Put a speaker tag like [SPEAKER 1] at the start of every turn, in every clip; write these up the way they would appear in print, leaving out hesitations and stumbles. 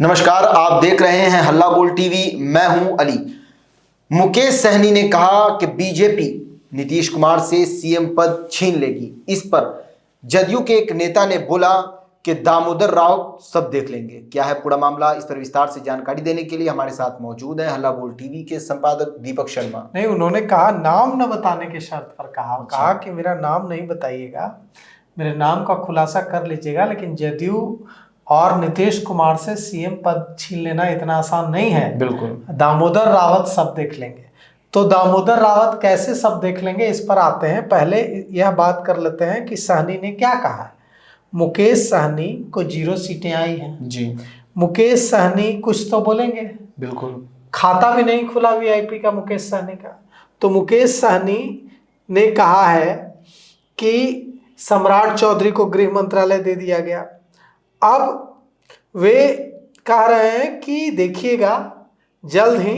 [SPEAKER 1] नमस्कार, आप देख रहे हैं हल्ला बोल टीवी। मैं हूं अली। मुकेश सहनी ने कहा कि बीजेपी नीतीश कुमार से सीएम पद छीन लेगी। इस पर जदयू के एक नेता ने बोला कि दामोदर राव सब देख लेंगे। क्या है पूरा मामला, इस पर विस्तार से जानकारी देने के लिए हमारे साथ मौजूद है हल्ला बोल टीवी के संपादक दीपक शर्मा।
[SPEAKER 2] नहीं, उन्होंने कहा नाम न बताने के शर्त पर कहा कि मेरा नाम नहीं बताइएगा, मेरे नाम का खुलासा कर लीजिएगा, लेकिन जदयू और नीतीश कुमार से सीएम पद छीन लेना इतना आसान नहीं है।
[SPEAKER 1] बिल्कुल,
[SPEAKER 2] दामोदर रावत सब देख लेंगे। तो दामोदर रावत कैसे सब देख लेंगे, इस पर आते हैं। पहले यह बात कर लेते हैं कि सहनी ने क्या कहा है। मुकेश सहनी को 0 सीटें आई हैं
[SPEAKER 1] जी।
[SPEAKER 2] मुकेश सहनी कुछ तो बोलेंगे।
[SPEAKER 1] बिल्कुल,
[SPEAKER 2] खाता भी नहीं खुला वीआईपी का मुकेश सहनी का। तो मुकेश सहनी ने कहा है कि सम्राट चौधरी को गृह मंत्रालय दे दिया गया। अब वे कह रहे हैं कि देखिएगा जल्द ही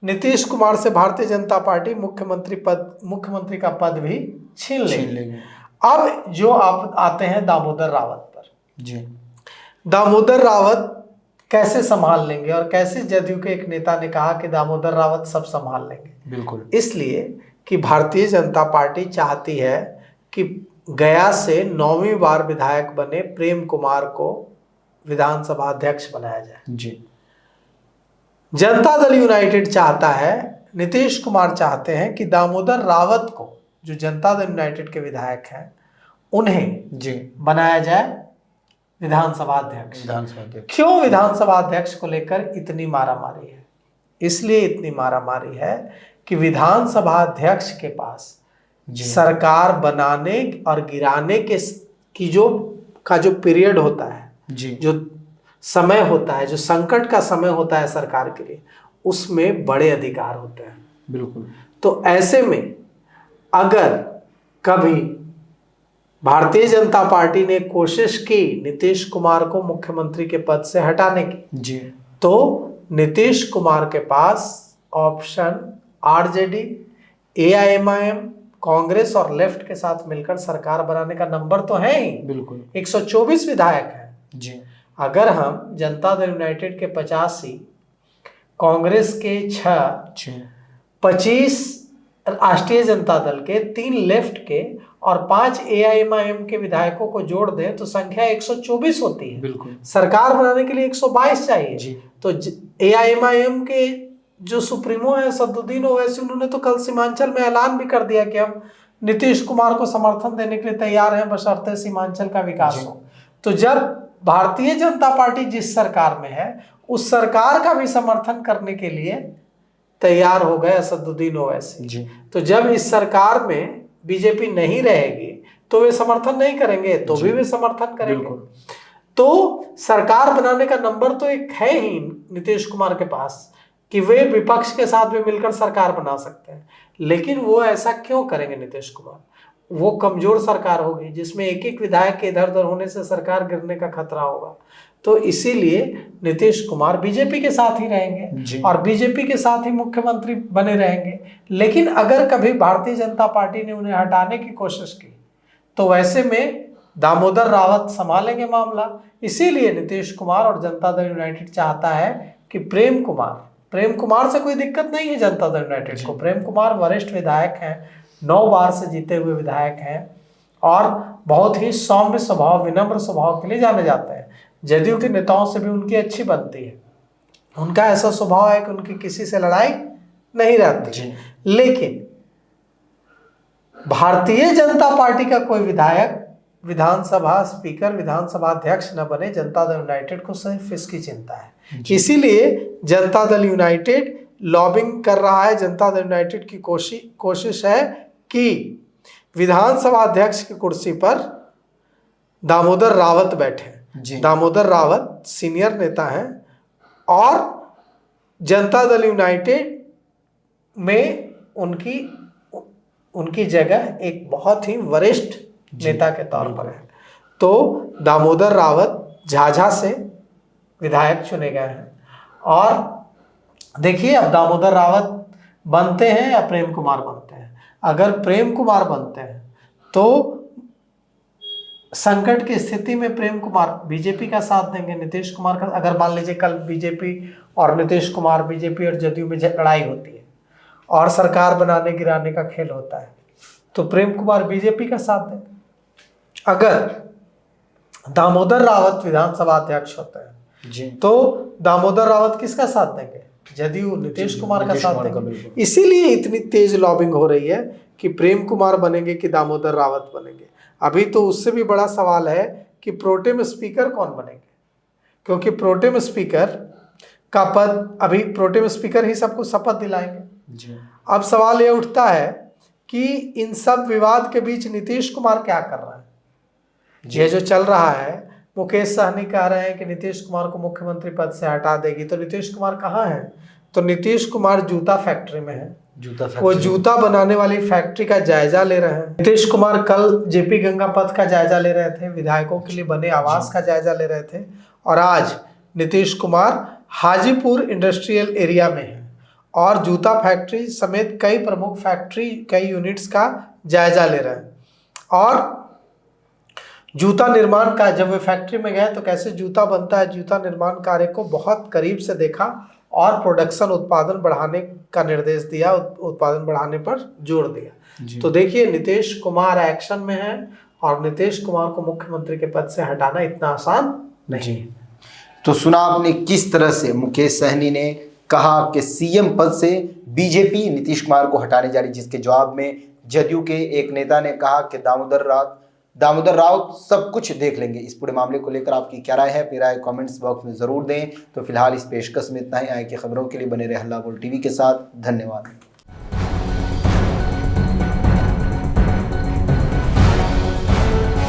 [SPEAKER 2] नीतीश कुमार से भारतीय जनता पार्टी मुख्यमंत्री का पद भी छीन लेगी। अब जो आप आते हैं दामोदर रावत पर।
[SPEAKER 1] जी।
[SPEAKER 2] दामोदर रावत कैसे संभाल लेंगे, और कैसे जदयू के एक नेता ने कहा कि दामोदर रावत सब संभाल लेंगे।
[SPEAKER 1] बिल्कुल,
[SPEAKER 2] इसलिए कि भारतीय जनता पार्टी चाहती है कि गया से 9वीं बार विधायक बने प्रेम कुमार को विधानसभा अध्यक्ष बनाया जाए।
[SPEAKER 1] जी।
[SPEAKER 2] जनता दल यूनाइटेड चाहता है, नीतीश कुमार चाहते हैं कि दामोदर रावत को, जो जनता दल यूनाइटेड के विधायक हैं, उन्हें
[SPEAKER 1] जी
[SPEAKER 2] बनाया जाए विधानसभा अध्यक्ष। क्यों विधानसभा अध्यक्ष को लेकर इतनी मारामारी है? इसलिए इतनी मारामारी है कि विधानसभा अध्यक्ष के पास सरकार बनाने और गिराने की जो पीरियड होता है, जो समय होता है, जो संकट का समय होता है सरकार के लिए, उसमें बड़े अधिकार होते हैं।
[SPEAKER 1] बिल्कुल।
[SPEAKER 2] तो ऐसे में अगर कभी भारतीय जनता पार्टी ने कोशिश की नीतीश कुमार को मुख्यमंत्री के पद से हटाने की,
[SPEAKER 1] जी,
[SPEAKER 2] तो नीतीश कुमार के पास ऑप्शन आरजेडी, एआईएमआईएम, कांग्रेस और लेफ्ट के साथ मिलकर सरकार बनाने का नंबर तो है ही।
[SPEAKER 1] बिल्कुल,
[SPEAKER 2] 124 विधायक हैं।
[SPEAKER 1] जी।
[SPEAKER 2] अगर हम जनता दल यूनाइटेड के 85, कांग्रेस के 6, 25 राष्ट्रीय जनता दल के, 3 लेफ्ट के और 5 एआईएमआईएम के विधायकों को जोड़ दें तो संख्या 124 होती है।
[SPEAKER 1] बिल्कुल।
[SPEAKER 2] सरकार बनाने के लिए 122 चाहिए
[SPEAKER 1] जी।
[SPEAKER 2] तो एआईएमआईएम के जो सुप्रीमो है असदुद्दीन ओवैसी, उन्होंने तो कल सीमांचल में ऐलान भी कर दिया कि हम नीतीश कुमार को समर्थन देने के लिए तैयार हैं, बशर्ते सीमांचल का विकास हो। तो जब भारतीय जनता पार्टी जिस सरकार में है, उस सरकार का भी समर्थन करने के लिए तैयार हो गए असदुद्दीन ओवैसी। तो जब इस सरकार में बीजेपी नहीं रहेगी तो वे समर्थन नहीं करेंगे, तो भी वे समर्थन करेंगे। तो सरकार बनाने का नंबर तो एक है ही नीतीश कुमार के पास कि वे विपक्ष के साथ भी मिलकर सरकार बना सकते हैं। लेकिन वो ऐसा क्यों करेंगे नीतीश कुमार? वो कमजोर सरकार होगी जिसमें एक एक विधायक के इधर उधर होने से सरकार गिरने का खतरा होगा। तो इसीलिए नीतीश कुमार बीजेपी के साथ ही रहेंगे और बीजेपी के साथ ही मुख्यमंत्री बने रहेंगे। लेकिन अगर कभी भारतीय जनता पार्टी ने उन्हें हटाने की कोशिश की तो वैसे में दामोदर रावत संभालेंगे मामला। इसीलिए नीतीश कुमार और जनता दल यूनाइटेड चाहता है कि प्रेम कुमार से कोई दिक्कत नहीं है जनता दल यूनाइटेड को। प्रेम कुमार वरिष्ठ विधायक हैं, 9 बार से जीते हुए विधायक हैं और बहुत ही सौम्य स्वभाव, विनम्र स्वभाव के लिए जाने जाते हैं। जदयू के नेताओं से भी उनकी अच्छी बनती है। उनका ऐसा स्वभाव है कि उनकी किसी से लड़ाई नहीं रहती। लेकिन भारतीय जनता पार्टी का कोई विधायक विधानसभा स्पीकर, विधानसभा अध्यक्ष न बने, जनता दल यूनाइटेड को सिर्फ इसकी चिंता है। इसीलिए जनता दल यूनाइटेड लॉबिंग कर रहा है। जनता दल यूनाइटेड की कोशिश है कि विधानसभा अध्यक्ष की कुर्सी पर दामोदर रावत बैठे। दामोदर रावत सीनियर नेता हैं और जनता दल यूनाइटेड में उनकी जगह एक बहुत ही वरिष्ठ नेता के तौर पर है। तो दामोदर रावत झाझा से विधायक चुने गए हैं। और देखिए अब दामोदर रावत बनते हैं या प्रेम कुमार बनते हैं। अगर प्रेम कुमार बनते हैं तो संकट की स्थिति में प्रेम कुमार बीजेपी का साथ देंगे, नीतीश कुमार का, अगर मान लीजिए कल बीजेपी और नीतीश कुमार, बीजेपी और जदयू में लड़ाई होती है और सरकार बनाने गिराने का खेल होता है, तो प्रेम कुमार बीजेपी का साथ देंगे। अगर दामोदर रावत विधानसभा अध्यक्ष होते हैं
[SPEAKER 1] जी,
[SPEAKER 2] तो दामोदर रावत किसका साथ देंगे? जदयू नीतीश कुमार का साथ देंगे। इसीलिए इतनी तेज लॉबिंग हो रही है कि प्रेम कुमार बनेंगे कि दामोदर रावत बनेंगे। अभी तो उससे भी बड़ा सवाल है कि प्रोटेम स्पीकर कौन बनेंगे, क्योंकि प्रोटेम स्पीकर का पद, अभी प्रोटेम स्पीकर ही सबको शपथ दिलाएंगे
[SPEAKER 1] जी।
[SPEAKER 2] अब सवाल ये उठता है कि इन सब विवाद के बीच नीतीश कुमार क्या कर रहा है? ये जो चल रहा है, मुकेश सहनी कह रहे हैं कि नीतीश कुमार को मुख्यमंत्री पद से हटा देगी, तो नीतीश कुमार कहाँ है? तो नीतीश कुमार जूता फैक्ट्री में है, वो जूता बनाने वाली फैक्ट्री का जायजा ले रहे हैं। नीतीश कुमार कल जेपी गंगा पथ का जायजा ले रहे थे, विधायकों के लिए बने आवास का जायजा ले रहे थे, और आज नीतीश कुमार हाजीपुर इंडस्ट्रियल एरिया में है और जूता फैक्ट्री समेत कई प्रमुख फैक्ट्री, कई यूनिट्स का जायजा ले रहे हैं। और जूता निर्माण का, जब वे फैक्ट्री में गए तो कैसे जूता बनता है, जूता निर्माण कार्य को बहुत करीब से देखा और प्रोडक्शन, उत्पादन बढ़ाने का निर्देश दिया, उत्पादन बढ़ाने पर जोर दिया। तो देखिए नीतीश कुमार एक्शन में है और नीतीश कुमार को मुख्यमंत्री के पद से हटाना इतना आसान नहीं।
[SPEAKER 1] तो सुना आपने किस तरह से मुकेश सहनी ने कहा कि सीएम पद से बीजेपी नीतीश कुमार को हटाने जा रही, जिसके जवाब में जदयू के एक नेता ने कहा कि दामोदर राउत सब कुछ देख लेंगे। इस पूरे मामले को लेकर आपकी क्या राय है? अपनी राय कमेंट्स बॉक्स में जरूर दें। तो फिलहाल इस पेशकश में इतना ही। आए की खबरों के लिए बने रहे हल्ला बोल टीवी के साथ। धन्यवाद।